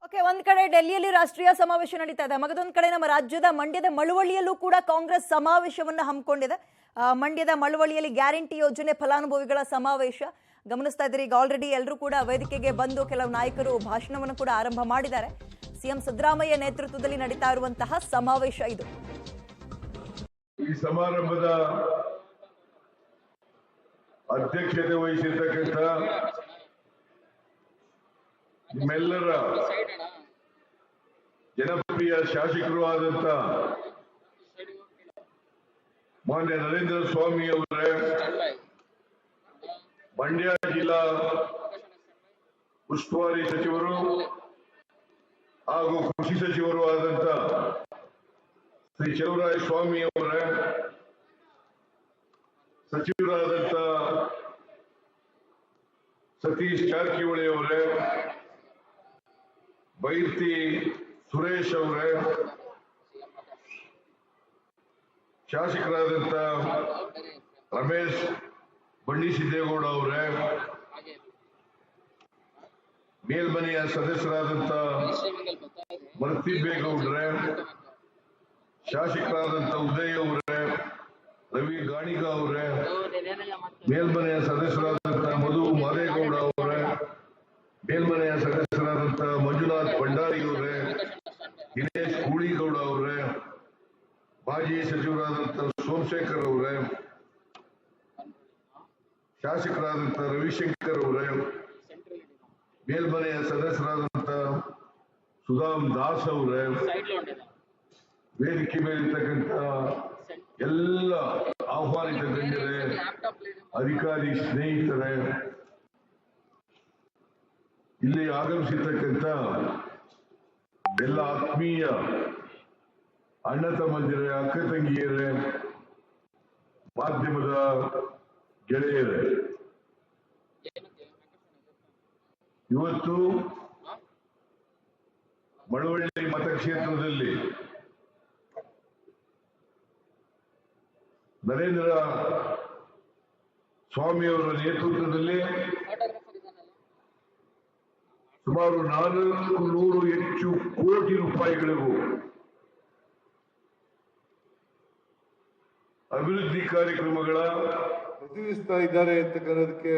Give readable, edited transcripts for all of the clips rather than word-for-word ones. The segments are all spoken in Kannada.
ಓಕೆ, ಒಂದ್ ಕಡೆ ಡೆಲ್ಲಿಯಲ್ಲಿ ರಾಷ್ಟ್ರೀಯ ಸಮಾವೇಶ ನಡೀತಾ ಇದೆ. ಮಗದೊಂದ್ ಕಡೆ ನಮ್ಮ ರಾಜ್ಯದ ಮಂಡ್ಯದ ಮಳವಳ್ಳಿಯಲ್ಲೂ ಕೂಡ ಕಾಂಗ್ರೆಸ್ ಸಮಾವೇಶವನ್ನ ಹಮ್ಮಿಕೊಂಡಿದೆ. ಮಂಡ್ಯದ ಮಳವಳ್ಳಿಯಲ್ಲಿ ಗ್ಯಾರಂಟಿ ಯೋಜನೆ ಫಲಾನುಭವಿಗಳ ಸಮಾವೇಶ ಗಮನಿಸ್ತಾ ಇದ್ದೀರಿ. ಈಗ ಆಲ್ರೆಡಿ ಎಲ್ಲರೂ ಕೂಡ ವೇದಿಕೆಗೆ ಬಂದು ಕೆಲವು ನಾಯಕರು ಭಾಷಣವನ್ನು ಕೂಡ ಆರಂಭ ಮಾಡಿದ್ದಾರೆ. ಸಿಎಂ ಸಿದ್ದರಾಮಯ್ಯ ನೇತೃತ್ವದಲ್ಲಿ ನಡೀತಾ ಇರುವಂತಹ ಸಮಾವೇಶ ಇದು. ಈ ಸಮಾರಂಭದ ಅಧ್ಯಕ್ಷತೆ ವಹಿಸಿರ್ತಕ್ಕಂಥ ನಿಮ್ಮೆಲ್ಲರ ಜನಪ್ರಿಯ ಶಾಸಕರು ಆದಂತ ಮಾನ್ಯ ನರೇಂದ್ರ ಸ್ವಾಮಿ ಅವರೇ, ಮಂಡ್ಯ ಜಿಲ್ಲಾ ಉಸ್ತುವಾರಿ ಸಚಿವರು ಹಾಗೂ ಕೃಷಿ ಸಚಿವರು ಆದಂತ ಶ್ರೀ ಚಲುವರಾಯ ಸ್ವಾಮಿ ಅವರೇ, ಸಚಿವರಾದಂತ ಸತೀಶ್ ಜಾರಕಿಹೊಳಿ ಅವರೇ, ಬೈರ್ತಿ ಸುರೇಶ್ ಅವರೇ, ಶಾಸಕರಾದಂತ ರಮೇಶ್ ಬಂಡಿಸಿದ್ದೇಗೌಡ ಅವರೇ, ಮೇಲ್ಮನೆಯ ಸದಸ್ಯರಾದಂತ ಮರ್ತಿಬೇಗೌಡ್ರೆ, ಶಾಸಕರಾದಂತ ಉದಯ್ ಅವರೇ, ರವಿ ಗಾಣಿಗ ಅವರೇ, ಮೇಲ್ಮನೆಯ ಸದಸ್ಯರಾದಂತ ಮಧು ಮಾದೇಗೌಡ ಅವರೇ, ಮೇಲ್ಮನೆಯ ಸದಸ್ಯರಾದಂತ ಮಂಜುನಾಥ್ ಭಂಡಾರಿ ಅವರೇ, ದಿನೇಶ್ ಕೂಳಿಗೌಡ ಅವರೇ, ಮಾಜಿ ಸಚಿವರಾದಂತ ಸೋಮಶೇಖರ್ ಅವರೇ, ಶಾಸಕರಾದಂತ ರವಿಶಂಕರ್ ಅವರೇ, ಮೇಲ್ಮನೆಯ ಸದಸ್ಯರಾದಂತ ಸುಧಾಮ್ ದಾಸ್ ಅವರೇ, ವೇದಿಕೆ ಮೇಲಿರ್ತಕ್ಕಂಥ ಎಲ್ಲ ಆಹ್ವಾನಿತ ಗಣ್ಯರೇ, ಅಧಿಕಾರಿ ಸ್ನೇಹಿತರೇ, ಇಲ್ಲಿ ಆಗಮಿಸಿರ್ತಕ್ಕಂಥ ಎಲ್ಲ ಆತ್ಮೀಯ ಅಣ್ಣ ತಮ್ಮಂದಿರೇ, ಅಕ್ಕ ತಂಗಿಯರೇ, ಮಾಧ್ಯಮದ ಗೆಳೆಯರೇ, ಇವತ್ತು ಮಳವಳ್ಳಿ ಮತಕ್ಷೇತ್ರದಲ್ಲಿ ನರೇಂದ್ರ ಸ್ವಾಮಿಯವರ ನೇತೃತ್ವದಲ್ಲಿ ಸುಮಾರು 400 ಹೆಚ್ಚು ಕೋಟಿ ರೂಪಾಯಿಗಳಿಗೂ ಅಭಿವೃದ್ಧಿ ಕಾರ್ಯಕ್ರಮಗಳ ಪ್ರತಿನಿಧಿಸ್ತಾ ಇದ್ದಾರೆ ಅಂತಕ್ಕನ್ನೋದಕ್ಕೆ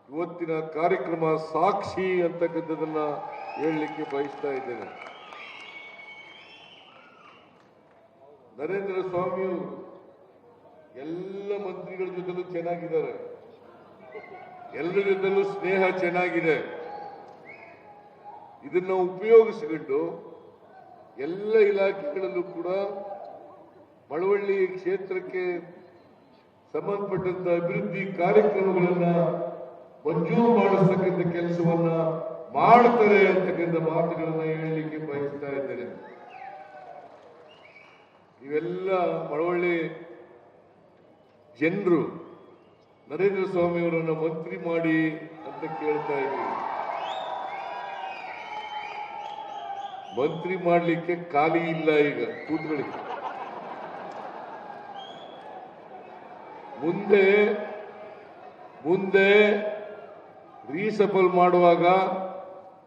ಇವತ್ತಿನ ಕಾರ್ಯಕ್ರಮ ಸಾಕ್ಷಿ ಅಂತಕ್ಕಂಥದನ್ನ ಹೇಳಲಿಕ್ಕೆ ಬಯಸ್ತಾ ಇದ್ದೇನೆ. ನರೇಂದ್ರ ಸ್ವಾಮಿಯವರು ಎಲ್ಲ ಮಂತ್ರಿಗಳ ಜೊತೆಲೂ ಚೆನ್ನಾಗಿದ್ದಾರೆ, ಎಲ್ಲರ ಜೊತೆಲೂ ಸ್ನೇಹ ಚೆನ್ನಾಗಿದೆ. ಇದನ್ನ ಉಪಯೋಗಿಸಿಕೊಂಡು ಎಲ್ಲ ಇಲಾಖೆಗಳಲ್ಲೂ ಕೂಡ ಮಳವಳ್ಳಿ ಕ್ಷೇತ್ರಕ್ಕೆ ಸಂಬಂಧಪಟ್ಟಂತ ಅಭಿವೃದ್ಧಿ ಕಾರ್ಯಕ್ರಮಗಳನ್ನ ಮಂಜೂರು ಮಾಡಿಸ್ತಕ್ಕಂಥ ಕೆಲಸವನ್ನ ಮಾಡ್ತಾರೆ ಅಂತಕ್ಕಂಥ ಮಾತುಗಳನ್ನ ಹೇಳಲಿಕ್ಕೆ ಬಯಸ್ತಾ ಇದ್ದೇನೆ. ಇವೆಲ್ಲ ಮಳವಳ್ಳಿ ಜನರು ನರೇಂದ್ರ ಸ್ವಾಮಿ ಅವರನ್ನ ಮಂತ್ರಿ ಮಾಡಿ ಅಂತ ಕೇಳ್ತಾ ಇದ್ದೀವಿ. ಮಂತ್ರಿ ಮಾಡಲಿಕ್ಕೆ ಖಾಲಿ ಇಲ್ಲ, ಈಗ ಕೂತ್ಗಳಿಗೆ. ಮುಂದೆ ರೀಸಫಲ್ ಮಾಡುವಾಗ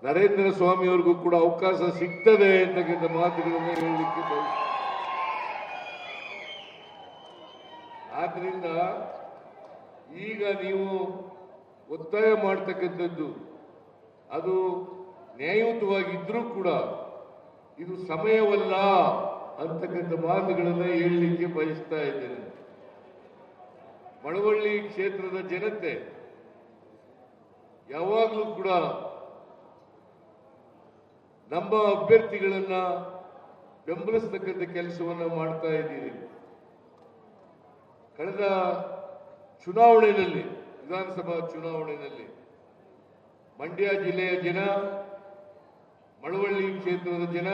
ನರೇಂದ್ರ ಸ್ವಾಮಿ ಅವ್ರಿಗೂ ಕೂಡ ಅವಕಾಶ ಸಿಗ್ತದೆ ಅಂತಕ್ಕಂಥ ಮಾತುಗಳನ್ನು ಹೇಳಲಿಕ್ಕೆ ಬಯಸ್ತಾರೆ. ಆದ್ರಿಂದ ಈಗ ನೀವು ಒತ್ತಾಯ ಮಾಡ್ತಕ್ಕಂಥದ್ದು ಅದು ನ್ಯಾಯಯುತವಾಗಿದ್ರೂ ಕೂಡ ಇದು ಸಮಯವಲ್ಲ ಅಂತಕ್ಕಂಥ ಮಾತುಗಳನ್ನು ಹೇಳಲಿಕ್ಕೆ ಬಯಸ್ತಾ ಇದ್ದೇನೆ. ಮಳವಳ್ಳಿ ಕ್ಷೇತ್ರದ ಜನತೆ ಯಾವಾಗಲೂ ಕೂಡ ನಮ್ಮ ಅಭ್ಯರ್ಥಿಗಳನ್ನ ಬೆಂಬಲಿಸತಕ್ಕಂಥ ಕೆಲಸವನ್ನ ಮಾಡ್ತಾ ಇದ್ದೀರಿ. ಕಳೆದ ಚುನಾವಣೆಯಲ್ಲಿ, ವಿಧಾನಸಭಾ ಚುನಾವಣೆಯಲ್ಲಿ ಮಂಡ್ಯ ಜಿಲ್ಲೆಯ ಜನ, ಮಳವಳ್ಳಿ ಕ್ಷೇತ್ರದ ಜನ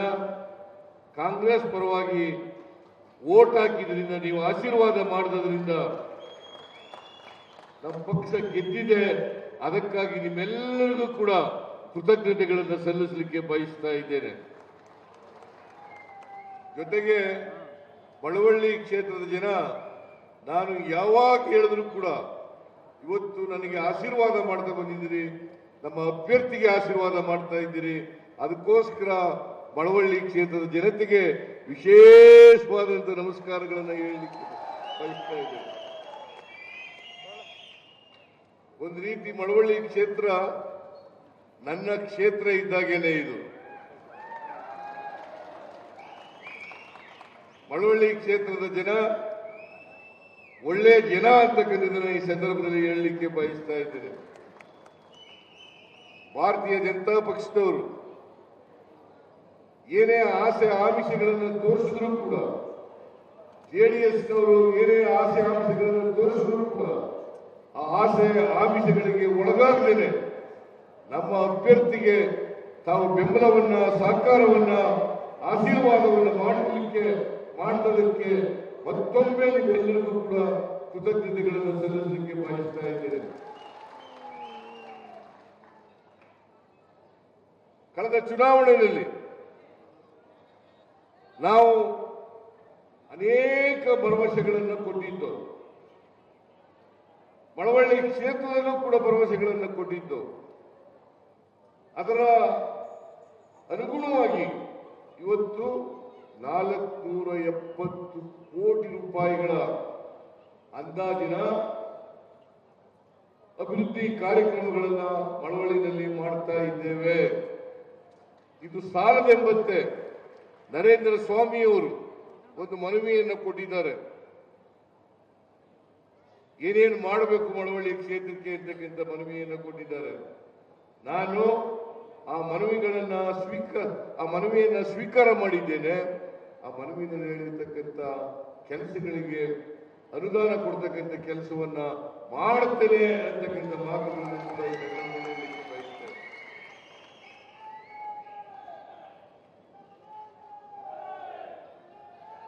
ಕಾಂಗ್ರೆಸ್ ಪರವಾಗಿ ವೋಟ್ ಹಾಕಿದ್ರಿಂದ, ನೀವು ಆಶೀರ್ವಾದ ಮಾಡಿದ್ರಿಂದ ನಮ್ಮ ಪಕ್ಷ ಗೆದ್ದಿದೆ. ಅದಕ್ಕಾಗಿ ನಿಮ್ಮೆಲ್ಲರಿಗೂ ಕೂಡ ಕೃತಜ್ಞತೆಗಳನ್ನು ಸಲ್ಲಿಸಲಿಕ್ಕೆ ಬಯಸ್ತಾ ಇದ್ದೇನೆ. ಜೊತೆಗೆ ಮಳವಳ್ಳಿ ಕ್ಷೇತ್ರದ ಜನ ನಾನು ಯಾವಾಗ ಹೇಳಿದ್ರು ಕೂಡ ಇವತ್ತು ನನಗೆ ಆಶೀರ್ವಾದ ಮಾಡ್ತಾ ಬಂದಿದ್ದೀರಿ, ನಮ್ಮ ಅಭ್ಯರ್ಥಿಗೆ ಆಶೀರ್ವಾದ ಮಾಡ್ತಾ ಇದ್ದೀರಿ. ಅದಕ್ಕೋಸ್ಕರ ಮಳವಳ್ಳಿ ಕ್ಷೇತ್ರದ ಜನತೆಗೆ ವಿಶೇಷವಾದಂತಹ ನಮಸ್ಕಾರಗಳನ್ನು ಹೇಳಲಿಕ್ಕೆ ಬಯಸ್ತಾ ಇದ್ದೇನೆ. ಒಂದು ರೀತಿ ಮಳವಳ್ಳಿ ಕ್ಷೇತ್ರ ನನ್ನ ಕ್ಷೇತ್ರ ಇದ್ದಾಗೇನೆ ಇದು. ಮಳವಳ್ಳಿ ಕ್ಷೇತ್ರದ ಜನ ಒಳ್ಳೆ ಜನ ಅಂತಕ್ಕಂಥದ್ದನ್ನು ಈ ಸಂದರ್ಭದಲ್ಲಿ ಹೇಳಲಿಕ್ಕೆ ಬಯಸ್ತಾ ಇದ್ದೇನೆ. ಭಾರತೀಯ ಜನತಾ ಪಕ್ಷದವರು ಏನೇ ಆಸೆ ಆಮಿಷಗಳನ್ನು ತೋರಿಸಿದ್ರು ಕೂಡ, ಜೆಡಿಎಸ್ನವರು ಏನೇ ಆಸೆ ಆಮಿಷಗಳನ್ನು ತೋರಿಸಿದ್ರು ಕೂಡ ಆ ಆಸೆ ಆಮಿಷಗಳಿಗೆ ಒಳಗಾಗದೇನೆ ನಮ್ಮ ಅಭ್ಯರ್ಥಿಗೆ ತಾವು ಬೆಂಬಲವನ್ನ, ಸಹಕಾರವನ್ನ, ಆಶೀರ್ವಾದವನ್ನು ಮಾಡುವುದಕ್ಕೆ ಮತ್ತೊಮ್ಮೆ ನಿಮ್ಮೆಲ್ಲರಿಗೂ ಕೂಡ ಕೃತಜ್ಞತೆಗಳನ್ನು ಸಲ್ಲಿಸಲಿಕ್ಕೆ ಬಯಸ್ತಾ ಇದ್ದೇನೆ. ಕಳೆದ ಚುನಾವಣೆಯಲ್ಲಿ ನಾವು ಅನೇಕ ಭರವಸೆಗಳನ್ನು ಕೊಟ್ಟಿದ್ದು, ಮಳವಳ್ಳಿ ಕ್ಷೇತ್ರದಲ್ಲೂ ಕೂಡ ಭರವಸೆಗಳನ್ನು ಕೊಟ್ಟಿದ್ದು. ಅದರ ಅನುಗುಣವಾಗಿ ಇವತ್ತು 470 ಕೋಟಿ ರೂಪಾಯಿಗಳ ಅಂದಾಜಿನ ಅಭಿವೃದ್ಧಿ ಕಾರ್ಯಕ್ರಮಗಳನ್ನ ಮಳವಳ್ಳಿನಲ್ಲಿ ಮಾಡ್ತಾ ಇದ್ದೇವೆ. ಇದು ಸಾಲದೆಂಬಂತೆ ನರೇಂದ್ರ ಸ್ವಾಮಿಯವರು ಒಂದು ಮನವಿಯನ್ನು ಕೊಟ್ಟಿದ್ದಾರೆ. ಏನೇನು ಮಾಡಬೇಕು ಮಳವಳ್ಳಿ ಕ್ಷೇತ್ರಕ್ಕೆ ಅಂತಕ್ಕಂಥ ಮನವಿಯನ್ನು ಕೊಟ್ಟಿದ್ದಾರೆ. ನಾನು ಆ ಮನವಿಯನ್ನು ಸ್ವೀಕಾರ ಮಾಡಿದ್ದೇನೆ. ಆ ಮನವಿಯಲ್ಲಿ ಹೇಳಿರ್ತಕ್ಕಂಥ ಕೆಲಸಗಳಿಗೆ ಅನುದಾನ ಕೊಡ್ತಕ್ಕಂಥ ಕೆಲಸವನ್ನ ಮಾಡುತ್ತೇನೆ ಅಂತಕ್ಕಂಥ ಮಾತುಗಳನ್ನು ಕೂಡ ಈ ಸಂದರ್ಭದಲ್ಲಿ ಬಯಸ್ತೇನೆ.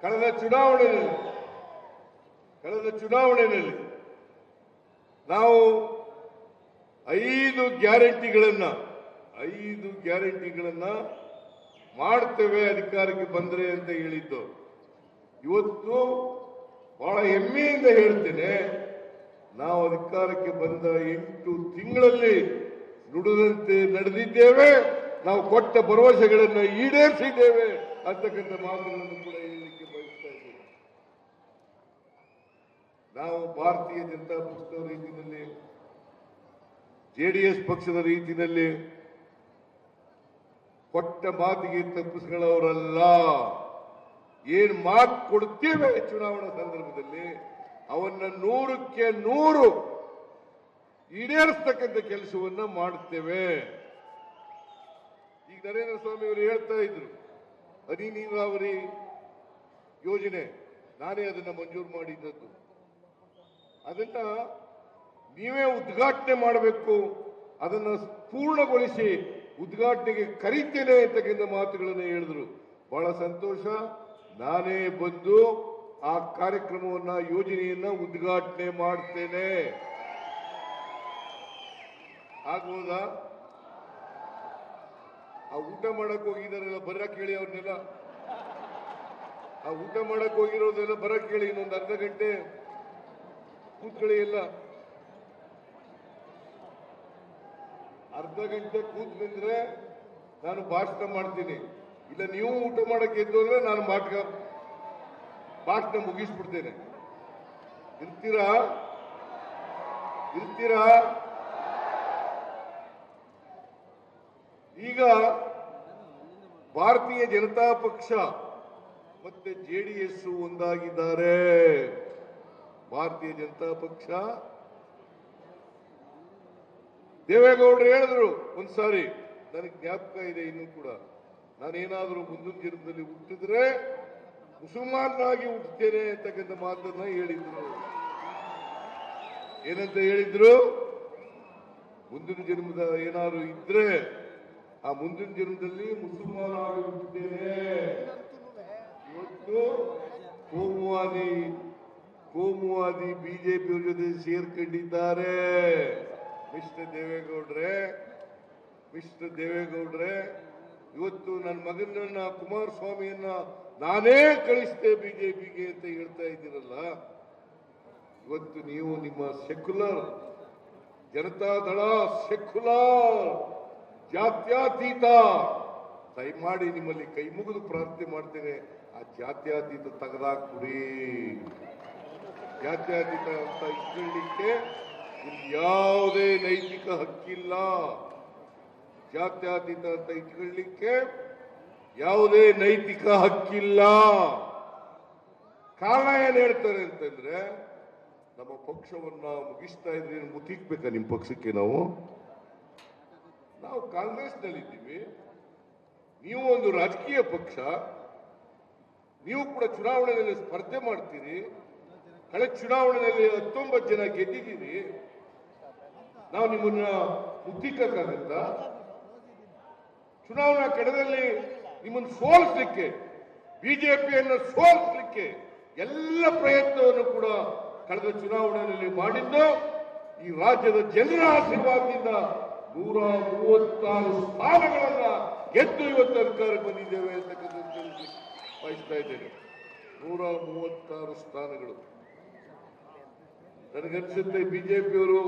ಕಳೆದ ಚುನಾವಣೆಯಲ್ಲಿ ನಾವು 5 ಗ್ಯಾರಂಟಿಗಳನ್ನ ಮಾಡ್ತೇವೆ ಅಧಿಕಾರಕ್ಕೆ ಬಂದ್ರೆ ಅಂತ ಹೇಳಿದ್ದು. ಇವತ್ತು ಬಹಳ ಹೆಮ್ಮೆಯಿಂದ ಹೇಳ್ತೇನೆ, ನಾವು ಅಧಿಕಾರಕ್ಕೆ ಬಂದ 8 ತಿಂಗಳಲ್ಲಿ ನುಡಿದಂತೆ ನಡೆದಿದ್ದೇವೆ. ನಾವು ಕೊಟ್ಟ ಭರವಸೆಗಳನ್ನು ಈಡೇರಿಸಿದ್ದೇವೆ ಅಂತಕ್ಕಂಥ ಮಾತುಗಳನ್ನು ಕೂಡ ಹೇಳಲಿಕ್ಕೆ ಬಯಸ್ತಾ ಇದ್ದೇವೆ. ನಾವು ಭಾರತೀಯ ಜನತಾ ಪಕ್ಷದ ರೀತಿಯಲ್ಲಿ, ಜೆಡಿಎಸ್ ಪಕ್ಷದ ರೀತಿಯಲ್ಲಿ ಕೊಟ್ಟ ಮಾತಿಗೆ ತಪ್ಪಿಸಿಕೊಳ್ಳೋರಲ್ಲ. ಏನ್ ಮಾತು ಕೊಡ್ತೇವೆ ಚುನಾವಣಾ ಸಂದರ್ಭದಲ್ಲಿ ಅವನ್ನ 100ಕ್ಕೆ 100 ಈಡೇರಿಸ್ತಕ್ಕಂಥ ಕೆಲಸವನ್ನ ಮಾಡುತ್ತೇವೆ. ಈಗ ನರೇಂದ್ರ ಸ್ವಾಮಿ ಅವರು ಹೇಳ್ತಾ ಇದ್ರು, ಹನಿ ನೀರಾವರಿ ಯೋಜನೆ ನಾನೇ ಅದನ್ನ ಮಂಜೂರು ಮಾಡಿದ್ದದ್ದು, ಅದನ್ನ ನೀವೇ ಉದ್ಘಾಟನೆ ಮಾಡಬೇಕು, ಅದನ್ನ ಪೂರ್ಣಗೊಳಿಸಿ ಉದ್ಘಾಟನೆಗೆ ಕರೀತೇನೆ ಅಂತಕ್ಕಂಥ ಮಾತುಗಳನ್ನು ಹೇಳಿದ್ರು. ಬಹಳ ಸಂತೋಷ. ನಾನೇ ಬಂದು ಆ ಕಾರ್ಯಕ್ರಮವನ್ನ, ಯೋಜನೆಯನ್ನ ಉದ್ಘಾಟನೆ ಮಾಡ್ತೇನೆ. ಆಗ್ಬೋದಾ? ಆ ಊಟ ಮಾಡಕ್ ಹೋಗಿದಾರೆಲ್ಲ ಬರಕ್ ಹೇಳಿ, ಅವ್ರನ್ನೆಲ್ಲ ಆ ಊಟ ಮಾಡಕ್ ಹೋಗಿರೋದೆಲ್ಲ ಬರಕ್ ಹೇಳಿ. ಇನ್ನೊಂದು ಅರ್ಧ ಗಂಟೆ ಕೂತ್ಕೊಳ್ಳಿ. ಎಲ್ಲ ಅರ್ಧ ಗಂಟೆ ಕೂತ್ ಬಂದ್ರೆ ನಾನು ಭಾಷಣ ಮಾಡ್ತೀನಿ. ಇಲ್ಲ ನೀವು ಊಟ ಮಾಡಕ್ಕೆ ಎದ್ದು ಅಂದ್ರೆ ನಾನು ಭಾಷಣ ಮುಗಿಸ್ಬಿಡ್ತೇನೆ. ಇರ್ತೀರಾ? ಈಗ ಭಾರತೀಯ ಜನತಾ ಪಕ್ಷ ಮತ್ತೆ ಜೆಡಿಎಸ್ ಒಂದಾಗಿದ್ದಾರೆ. ಭಾರತೀಯ ಜನತಾ ಪಕ್ಷ, ದೇವೇಗೌಡರು ಹೇಳಿದ್ರು ಒಂದ್ಸಾರಿ, ನನಗೆ ಜ್ಞಾಪಕ ಇದೆ ಇನ್ನೂ ಕೂಡ, ನಾನೇನಾದರೂ ಮುಂದಿನ ಜನ್ಮದಲ್ಲಿ ಹುಟ್ಟಿದ್ರೆ ಮುಸಲ್ಮಾನರಾಗಿ ಹುಟ್ಟುತ್ತೇನೆ ಅಂತಕ್ಕಂಥ ಮಾತನ್ನ ಹೇಳಿದ್ರು. ಏನಂತ ಹೇಳಿದ್ರು? ಮುಂದಿನ ಜನ್ಮದ ಏನಾದ್ರು ಇದ್ರೆ ಆ ಮುಂದಿನ ಜನ್ಮದಲ್ಲಿ ಮುಸಲ್ಮಾನ ಆಗಿ ಹುಟ್ಟುತ್ತೇನೆ. ಇವತ್ತು ಕೋಮುವಾದಿ ಬಿಜೆಪಿ ಜೊತೆ ಸೇರ್ಕೊಂಡಿದ್ದಾರೆ. ಮಿಸ್ಟರ್ ದೇವೇಗೌಡ್ರೆ, ಇವತ್ತು ನನ್ನ ಮಗನನ್ನ ಕುಮಾರಸ್ವಾಮಿಯನ್ನ ನಾನೇ ಕಳಿಸ್ತೆ ಬಿಜೆಪಿಗೆ ಅಂತ ಹೇಳ್ತಾ ಇದ್ದೀರಲ್ಲ. ಇವತ್ತು ನೀವು ನಿಮ್ಮ ಸೆಕ್ಯುಲರ್ ಜನತಾದಳ, ಸೆಕ್ಯುಲರ್ ಜಾತ್ಯತೀತ ದಯಮಾಡಿ ನಿಮ್ಮಲ್ಲಿ ಕೈ ಮುಗಿದು ಪ್ರಾರ್ಥನೆ ಮಾಡ್ತೇನೆ, ಆ ಜಾತ್ಯತೀತ ತೆಗೆದಾಕ್ಬಿಡಿ. ಜಾತ್ಯತೀತ ಅಂತ ಇಟ್ಕೊಳ್ಳಿಕ್ಕೆ ಇಲ್ಲಿ ಯಾವುದೇ ನೈತಿಕ ಹಕ್ಕಿಲ್ಲ. ಜಾತ್ಯತೀತ ಅಂತ ಇಟ್ಕೊಳ್ಳಿಕ್ಕೆ ಯಾವುದೇ ನೈತಿಕ ಹಕ್ಕಿಲ್ಲ. ಕಾರಣ ಏನ್ ಹೇಳ್ತಾರೆ ಅಂತಂದ್ರೆ, ನಮ್ಮ ಪಕ್ಷವನ್ನ ಮುಗಿಸ್ತಾ ಇದ್ರೆ ಮುತ್ತಿಕ್ಬೇಕಾ ನಿಮ್ಮ ಪಕ್ಷಕ್ಕೆ? ನಾವು ಕಾಂಗ್ರೆಸ್ನಲ್ಲಿದ್ದೀವಿ, ನೀವು ಒಂದು ರಾಜಕೀಯ ಪಕ್ಷ, ನೀವು ಕೂಡ ಚುನಾವಣೆಯಲ್ಲಿ ಸ್ಪರ್ಧೆ ಮಾಡ್ತೀರಿ. ಕಳೆದ ಚುನಾವಣೆಯಲ್ಲಿ 19 ಜನ ಗೆದ್ದಿದ್ದೀರಿ. ನಾವು ನಿಮ್ಮನ್ನ ಮುತ್ತಿಕ್ಕಾಗತ್ತಾ? ಚುನಾವಣಾ ಕಣದಲ್ಲಿ ನಿಮ್ಮನ್ನು ಸೋಲಿಸಲಿಕ್ಕೆ, ಬಿಜೆಪಿಯನ್ನು ಸೋಲಿಸಲಿಕ್ಕೆ ಎಲ್ಲ ಪ್ರಯತ್ನವನ್ನು ಕೂಡ ಕಳೆದ ಚುನಾವಣೆಯಲ್ಲಿ ಮಾಡಿದ್ದು ಈ ರಾಜ್ಯದ ಜನರ ಆಶೀರ್ವಾದದಿಂದ 136 ಸ್ಥಾನಗಳನ್ನ ಗೆದ್ದು ಇವತ್ತು ಅಧಿಕಾರಕ್ಕೆ ಬಂದಿದ್ದೇವೆ ಅಂತಕ್ಕಂಥದ್ದು ಬಯಸ್ತಾ ಇದ್ದೇನೆ. 136 ಸ್ಥಾನಗಳು. ನನಗನ್ಸುತ್ತೆ ಬಿಜೆಪಿಯವರು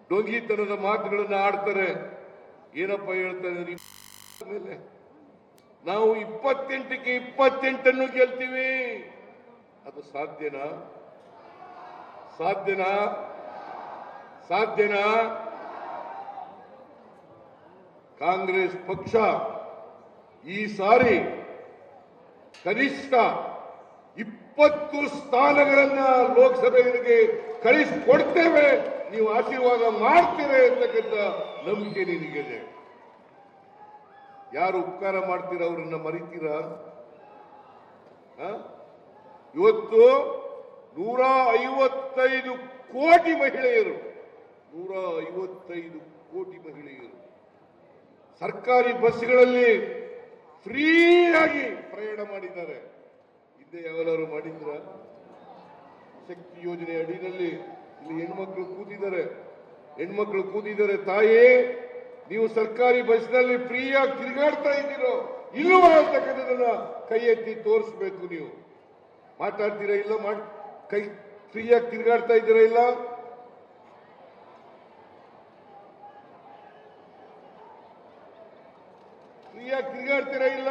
ಡೋಂಗಿತನದ ಮಾತುಗಳನ್ನ ಆಡ್ತಾರೆ. ಏನಪ್ಪ ಹೇಳ್ತಾರೆ ಮೇಲೆ, ನಾವು 28ಕ್ಕೆ 28 ಗೆಲ್ತೀವಿ. ಅದು ಸಾಧ್ಯನಾ? ಸಾಧ್ಯನಾ? ಸಾಧ್ಯನಾ? ಕಾಂಗ್ರೆಸ್ ಪಕ್ಷ ಈ ಸಾರಿ ಕನಿಷ್ಠ 20 ಸ್ಥಾನಗಳನ್ನ ಲೋಕಸಭೆಗೆ ಕಳಿಸಿಕೊಡ್ತೇವೆ, ನೀವು ಆಶೀರ್ವಾದ ಮಾಡ್ತೀರಾ ಅಂತಕ್ಕಂಥ ನಂಬಿಕೆ ನಿನಗಿದೆ. ಯಾರು ಉಪಕಾರ ಮಾಡ್ತೀರಾ ಅವರನ್ನ ಮರಿತೀರಾ? ಇವತ್ತು 155 ಕೋಟಿ ಮಹಿಳೆಯರು, 155 ಕೋಟಿ ಮಹಿಳೆಯರು ಸರ್ಕಾರಿ ಬಸ್ಗಳಲ್ಲಿ ಫ್ರೀಯಾಗಿ ಪ್ರಯಾಣ ಮಾಡಿದ್ದಾರೆ. ಹಿಂದೆ ಯಾವೆಲ್ಲರೂ ಮಾಡಿದ್ರ? ಶಕ್ತಿ ಯೋಜನೆ ಅಡಿಯಲ್ಲಿ ಇಲ್ಲಿ ಹೆಣ್ಮಕ್ಳು ಕೂತಿದ್ದಾರೆ. ತಾಯಿ, ನೀವು ಸರ್ಕಾರಿ ಬಸ್ನಲ್ಲಿ ಫ್ರೀಯಾಗಿ ತಿರುಗಾಡ್ತಾ ಇದ್ದೀರೋ ಇಲ್ಲವಾ ಅಂತಕ್ಕಂಥದನ್ನ ಕೈ ಎತ್ತಿ ತೋರಿಸ್ಬೇಕು. ನೀವು ಮಾತಾಡ್ತೀರಾ ಇಲ್ಲ? ಕೈ ಫ್ರೀಯಾಗಿ ತಿರುಗಾಡ್ತಾ ಇದ್ದೀರಾ ಇಲ್ಲ? ಫ್ರೀಯಾಗಿ ತಿರುಗಾಡ್ತೀರಾ ಇಲ್ಲ?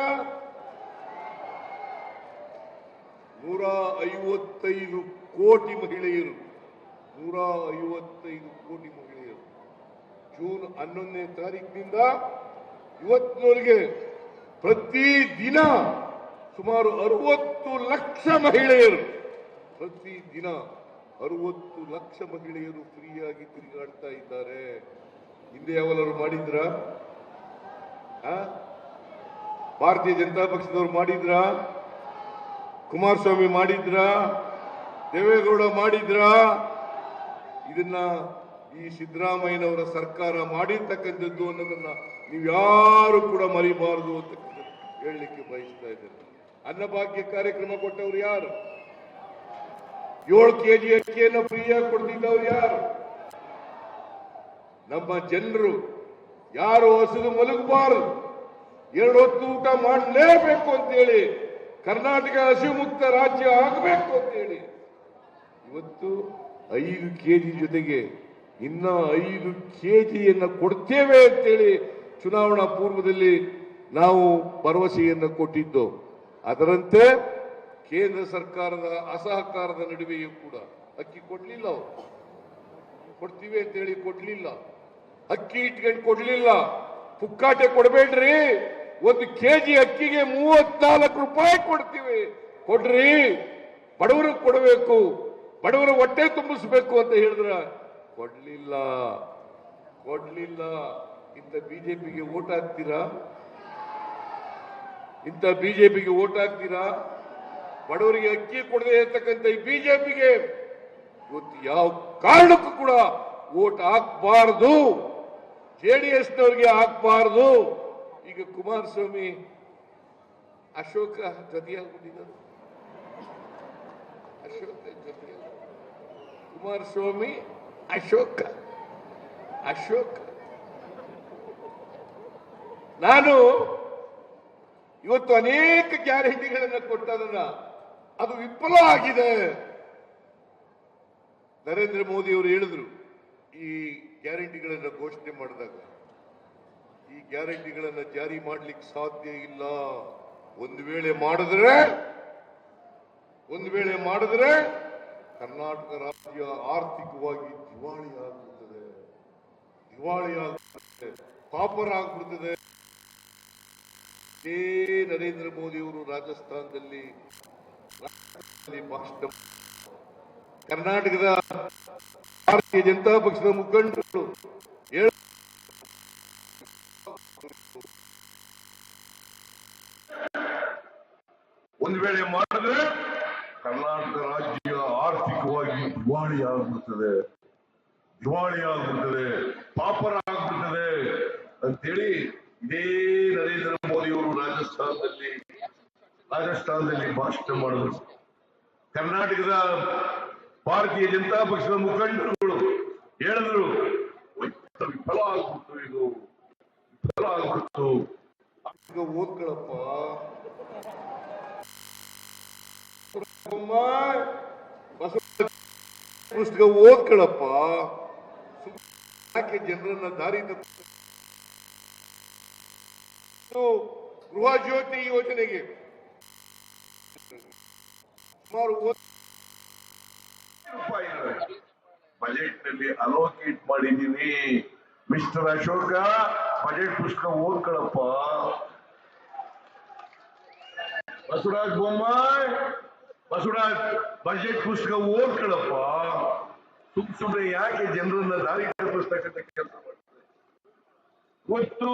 155 ಕೋಟಿ ಮಹಿಳೆಯರು, 155 ಕೋಟಿ ಮಹಿಳೆಯರು ಜೂನ್ 11ನೇ ತಾರೀಕಿನಿಂದ ಇವತ್ತಿನವರೆಗೆ ಪ್ರತಿ ದಿನ ಸುಮಾರು 60 ಲಕ್ಷ ಮಹಿಳೆಯರು, ಪ್ರತಿ ದಿನ 60 ಲಕ್ಷ ಮಹಿಳೆಯರು ಫ್ರೀಯಾಗಿ ತಿರುಗಾಡ್ತಾ ಇದ್ದಾರೆ. ಹಿಂದೆ ಯಾವೆಲ್ಲರೂ ಮಾಡಿದ್ರ? ಭಾರತೀಯ ಜನತಾ ಪಕ್ಷದವರು ಮಾಡಿದ್ರ? ಕುಮಾರಸ್ವಾಮಿ ಮಾಡಿದ್ರ? ದೇವೇಗೌಡ ಮಾಡಿದ್ರ? ಇದನ್ನ ಈ ಸಿದ್ದರಾಮಯ್ಯನವರ ಸರ್ಕಾರ ಮಾಡಿರ್ತಕ್ಕಂಥದ್ದು ಅನ್ನೋದನ್ನ ನೀವು ಯಾರು ಕೂಡ ಮರಿಬಾರದು ಅಂತ ಹೇಳಲಿಕ್ಕೆ ಬಯಸ್ತಾ ಇದ್ದೇನೆ. ಅನ್ನಭಾಗ್ಯ ಕಾರ್ಯಕ್ರಮ ಕೊಟ್ಟವ್ರು ಯಾರು? 7 ಕೆಜಿ ಅಕ್ಕಿಯನ್ನು ಫ್ರೀಯಾಗಿ ಕೊಡ್ತಿದ್ದವ್ರು ಯಾರು? ನಮ್ಮ ಜನರು ಯಾರು ಹಸಿದು ಮಲಗಬಾರದು, 2 ಹೊತ್ತು ಊಟ ಮಾಡಲೇಬೇಕು ಅಂತೇಳಿ, ಕರ್ನಾಟಕ ಹಸಿವು ಮುಕ್ತ ರಾಜ್ಯ ಆಗಬೇಕು ಅಂತೇಳಿ ಇವತ್ತು 5 ಕೆಜಿ ಜೊತೆಗೆ ಇನ್ನ 5 ಕೆಜಿಯನ್ನು ಕೊಡ್ತೇವೆ ಅಂತೇಳಿ ಚುನಾವಣಾ ಪೂರ್ವದಲ್ಲಿ ನಾವು ಭರವಸೆಯನ್ನು ಕೊಟ್ಟಿದ್ದು. ಅದರಂತೆ ಕೇಂದ್ರ ಸರ್ಕಾರದ ಅಸಹಕಾರದ ನಡುವೆಯೂ ಕೂಡ ಅಕ್ಕಿ ಕೊಡ್ಲಿಲ್ಲ. ಅವರು ಕೊಡ್ತೀವಿ ಅಂತೇಳಿ ಕೊಡ್ಲಿಲ್ಲ, ಅಕ್ಕಿ ಇಟ್ಕೊಂಡು ಕೊಡ್ಲಿಲ್ಲ. ಪುಕ್ಕಾಟೆ ಕೊಡಬೇಡ್ರಿ, 1 ಕೆಜಿ ಅಕ್ಕಿಗೆ 34 ರೂಪಾಯಿ ಕೊಡ್ತೀವಿ, ಕೊಡ್ರಿ, ಬಡವರಿಗೆ ಕೊಡಬೇಕು, ಬಡವರ ಹೊಟ್ಟೆ ತುಂಬಿಸ್ಬೇಕು ಅಂತ ಹೇಳಿದ್ರ ಕೊಡ್ಲಿಲ್ಲ. ಇಂಥ ಬಿಜೆಪಿಗೆ ಓಟ್ ಹಾಕ್ತೀರಾ? ಬಡವರಿಗೆ ಅಕ್ಕಿ ಕೊಡದೆ ಇರ್ತಕ್ಕಂಥ ಈ ಬಿಜೆಪಿಗೆ ಇವತ್ತು ಯಾವ ಕಾರಣಕ್ಕೂ ಕೂಡ ಓಟ್ ಹಾಕಬಾರದು, ಜೆಡಿಎಸ್ನವರಿಗೆ ಹಾಕಬಾರದು. ಈಗ ಕುಮಾರಸ್ವಾಮಿ ಅಶೋಕ ಜೊತೆಯಾಗ್ಬಿಟ್ಟಿದ್ದಾರೆ. ಕುಮಾರಸ್ವಾಮಿ ಅಶೋಕ. ನಾನು ಇವತ್ತು ಅನೇಕ ಗ್ಯಾರಂಟಿಗಳನ್ನು ಕೊಟ್ಟದನ್ನ ಅದು ವಿಫಲ ಆಗಿದೆ. ನರೇಂದ್ರ ಮೋದಿ ಅವರು ಹೇಳಿದ್ರು, ಈ ಗ್ಯಾರಂಟಿಗಳನ್ನು ಘೋಷಣೆ ಮಾಡಿದಾಗ ಈ ಗ್ಯಾರಂಟಿಗಳನ್ನು ಜಾರಿ ಮಾಡ್ಲಿಕ್ಕೆ ಸಾಧ್ಯ ಇಲ್ಲ. ಒಂದು ವೇಳೆ ಮಾಡಿದ್ರೆ ಕರ್ನಾಟಕ ರಾಜ್ಯ ಆರ್ಥಿಕವಾಗಿ ದಿವಾಳಿಯಾಗುತ್ತದೆ, ಪಾಪರಾಗ್ಬಿಡ್ತದೆ. ನರೇಂದ್ರ ಮೋದಿ ಅವರು ರಾಜಸ್ಥಾನದಲ್ಲಿ ಭಾಷಣ ಕರ್ನಾಟಕದ ಭಾರತೀಯ ಜನತಾ ಪಕ್ಷದ ಮುಖಂಡರು ಒಂದು ವೇಳೆ ಮಾಡಿದ್ರೆ ಕರ್ನಾಟಕ ರಾಜ್ಯ ಆರ್ಥಿಕವಾಗಿ ದಿವಾಳಿಯಾಗ್ಬಿಡ್ತದೆ, ಪಾಪರಾಗ್ಬಿಡ್ತದೆ ಅಂತೇಳಿ ಇದೇ ನರೇಂದ್ರ ಮೋದಿ ಅವರು ರಾಜಸ್ಥಾನದಲ್ಲಿ ಭಾಷಣ ಮಾಡಿದ್ರು. ಕರ್ನಾಟಕದ ಭಾರತೀಯ ಜನತಾ ಪಕ್ಷದ ಮುಖಂಡರುಗಳು ಹೇಳಿದ್ರು, ವಿಫಲ ಆಗ್ಬಿಡ್ತು, ಇದು ವಿಫಲ ಆಗ್ಬಿಡ್ತು. ಈಗ ಓದ್ಕೊಳಪ್ಪ, ಪುಸ್ತಕ ಓದ್ಕೊಳಪ್ಪ, ಯಾಕೆ ಜನರನ್ನ ದಾರಿ ಗೃಹ ಜ್ಯೋತಿ ಯೋಜನೆಗೆ ಸುಮಾರು ಬಜೆಟ್ ನಲ್ಲಿ ಅಲೋಕೇಟ್ ಮಾಡಿದ್ದೀನಿ. ಮಿಸ್ಟರ್ ಅಶೋಕ, ಬಜೆಟ್ ಪುಸ್ತಕ ಓದ್ಕೊಳಪ್ಪ. ಬಸವರಾಜ ಬೊಮ್ಮಾಯಿ, ಬಜೆಟ್ ಪುಸ್ತಕ ಓದ್ಕೊಳಪ್ಪ. ಸುಮ್ಮನೆ ಯಾಕೆ ಜನರನ್ನ ದಾರಿ ತಪ್ಪಿಸ್ತಕ್ಕಂಥ ಕೆಲಸ ಮಾಡ್ತಾರೆ. ಇವತ್ತು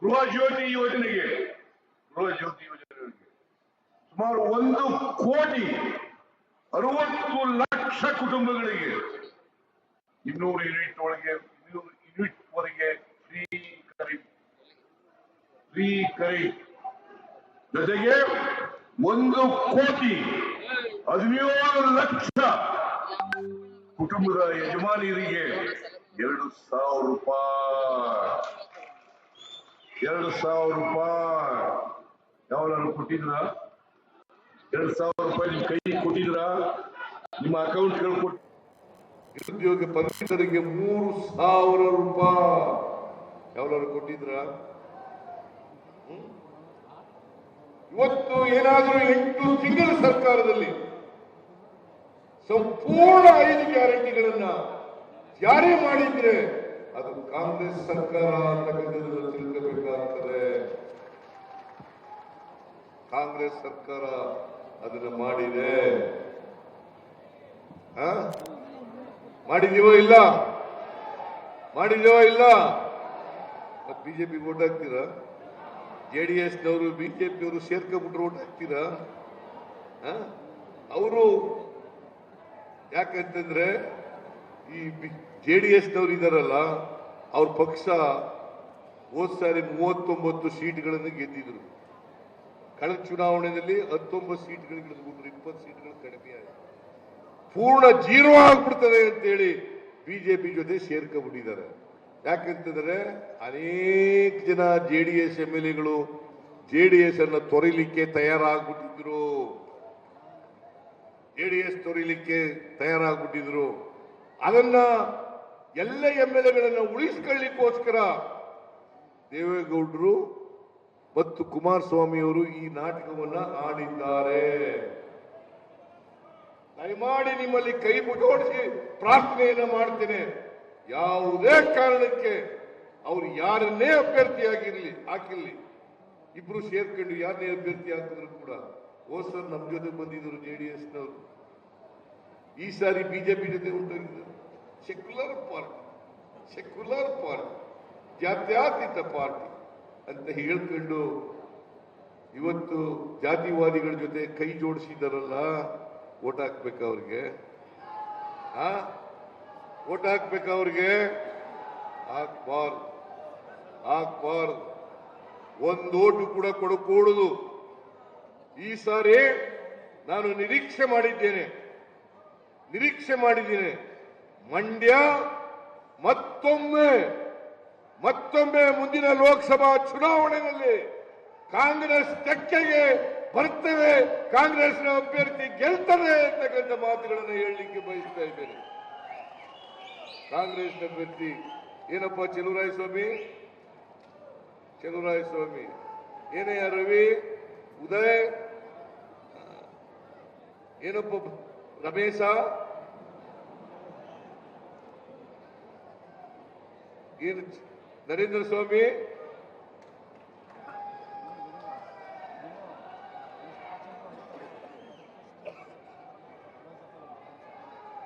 ಗೃಹ ಜ್ಯೋತಿ ಯೋಜನೆಗೆ ಸುಮಾರು 1,60,00,000 ಕುಟುಂಬಗಳಿಗೆ 200 ಯೂನಿಟ್ ವರೆಗೆ ಫ್ರೀ ಕರೆಂಟ್, ಜೊತೆಗೆ 1,17,00,000 ಕುಟುಂಬದ ಯಜಮಾನಿಯರಿಗೆ 2,000 ರೂಪಾಯಿ ಯಾವನಾರು ಕೊಟ್ಟಿದ್ರ? 2,000 ರೂಪಾಯಿ ನಿಮ್ ಕೈ ಕೊಟ್ಟಿದ್ರ? ನಿಮ್ಮ ಅಕೌಂಟ್ಗಳು ಕೊಟ್ಟು ನಿರುದ್ಯೋಗ ಪದವೀಧರಿಗೆ 3,000 ರೂಪಾಯಿ ಯಾವನಾರು ಕೊಟ್ಟಿದ್ರ? ಇವತ್ತು ಏನಾದರೂ 8 ತಿಂಗಳ ಸರ್ಕಾರದಲ್ಲಿ ಸಂಪೂರ್ಣ 5 ಗ್ಯಾರಂಟಿಗಳನ್ನ ಜಾರಿ ಮಾಡಿದ್ರೆ ಅದು ಕಾಂಗ್ರೆಸ್ ಸರ್ಕಾರ ಅಂತಕ್ಕಂಥದ್ದನ್ನು ತಿಳ್ಕಬೇಕಾಗ್ತದೆ. ಕಾಂಗ್ರೆಸ್ ಸರ್ಕಾರ ಅದನ್ನ ಮಾಡಿದೆ. ಮಾಡಿದೀವೋ ಇಲ್ಲ? ಬಿಜೆಪಿ ವೋಟ್ ಹಾಕ್ತೀರಾ? ಜೆಡಿಎಸ್ನವರು ಬಿಜೆಪಿಯವರು ಸೇರ್ಕೊಂಡ್ಬಿಟ್ರೆ ವೋಟ್ ಹಾಕ್ತೀರಾ? ಅವರು ಯಾಕಂತಂದ್ರೆ ಈ ಜೆಡಿಎಸ್ನವರು ಇದಾರಲ್ಲ, ಅವ್ರ ಪಕ್ಷ ಹೋದ್ ಸಾರಿ 39 ಸೀಟ್ಗಳನ್ನು ಗೆದ್ದಿದ್ರು. ಕಳೆದ ಚುನಾವಣೆಯಲ್ಲಿ 19 ಸೀಟ್ಗಳು ಗೆದ್ದುಬಿಟ್ರು, 20 ಸೀಟ್ಗಳು ಕಡಿಮೆ ಆಗಿದೆ. ಪೂರ್ಣ ಜೀರೋ ಆಗ್ಬಿಡ್ತದೆ ಅಂತೇಳಿ ಬಿಜೆಪಿ ಜೊತೆ ಸೇರ್ಕೊಂಡ್ಬಿಟ್ಟಿದ್ದಾರೆ. ಯಾಕಂತಂದ್ರೆ ಅನೇಕ ಜನ ಜೆಡಿಎಸ್ MLAಗಳು ಜೆಡಿಎಸ್ ಅನ್ನ ತೊರೆಯಲಿಕ್ಕೆ ತಯಾರಾಗ್ಬಿಟ್ಟಿದ್ರು. ಅದನ್ನ ಎಲ್ಲ MLAಗಳನ್ನ ಉಳಿಸ್ಕೊಳ್ಳಿಕ್ಕೋಸ್ಕರ ದೇವೇಗೌಡರು ಮತ್ತು ಕುಮಾರಸ್ವಾಮಿ ಅವರು ಈ ನಾಟಕವನ್ನ ಆಡಿದ್ದಾರೆ. ದಯಮಾಡಿ ನಿಮ್ಮಲ್ಲಿ ಕೈ ಮುಗಿಸಿ ಪ್ರಾರ್ಥನೆಯನ್ನ ಮಾಡ್ತೇನೆ, ಯಾವುದೇ ಕಾರಣಕ್ಕೆ ಅವ್ರು ಯಾರನ್ನೇ ಹಾಕಿರ್ಲಿ, ಇಬ್ರು ಸೇರ್ಕೊಂಡು ಯಾರನ್ನೇ ಅಭ್ಯರ್ಥಿ ಹಾಕಿದ್ರು ಕೂಡ, ಸರ್ ನಮ್ ಜೊತೆ ಬಂದಿದ್ರು ಜೆಡಿಎಸ್ನವರು, ಈ ಸಾರಿ ಬಿಜೆಪಿ ಜೊತೆ ಹೊಂಟೋಗಿದ್ರು. ಸೆಕ್ಯುಲರ್ ಪಾರ್ಟಿ, ಜಾತ್ಯತೀತ ಪಾರ್ಟಿ ಅಂತ ಹೇಳ್ಕೊಂಡು ಇವತ್ತು ಜಾತಿವಾದಿಗಳ ಜೊತೆ ಕೈ ಜೋಡಿಸಿದಾರಲ್ಲ, ವೋಟ್ ಹಾಕ್ಬೇಕಾ ಅವ್ರಿಗೆ? ವೋಟ್ ಹಾಕ್ಬೇಕಾ ಅವ್ರಿಗೆ? ಹಾಕ್ಬಾರ್ದು. ಒಂದು ಓಟು ಕೂಡ ಕೊಡಕೂಡದು. ಈ ಸಾರಿ ನಾನು ನಿರೀಕ್ಷೆ ಮಾಡಿದ್ದೇನೆ, ಮಂಡ್ಯ ಮತ್ತೊಮ್ಮೆ ಮುಂದಿನ ಲೋಕಸಭಾ ಚುನಾವಣೆಯಲ್ಲಿ ಕಾಂಗ್ರೆಸ್ ತೆಕ್ಕೆಗೆ ಬರ್ತವೆ, ಕಾಂಗ್ರೆಸ್ನ ಅಭ್ಯರ್ಥಿ ಗೆಲ್ತದೆ ಅಂತಕ್ಕಂಥ ಮಾತುಗಳನ್ನು ಹೇಳಲಿಕ್ಕೆ ಬಯಸ್ತಾ ಇದ್ದೇನೆ. ಕಾಂಗ್ರೆಸ್ ಅಭ್ಯರ್ಥಿ ಏನಪ್ಪ ಚೆಲುವರಾಯಸ್ವಾಮಿ, ಚೆಲುವರಾಯಸ್ವಾಮಿ ಏನಯ್ಯ ರವಿ, ಉದಯ್, ಏನಪ್ಪ ರಮೇಶ, ಏನು ನರೇಂದ್ರ ಸ್ವಾಮಿ,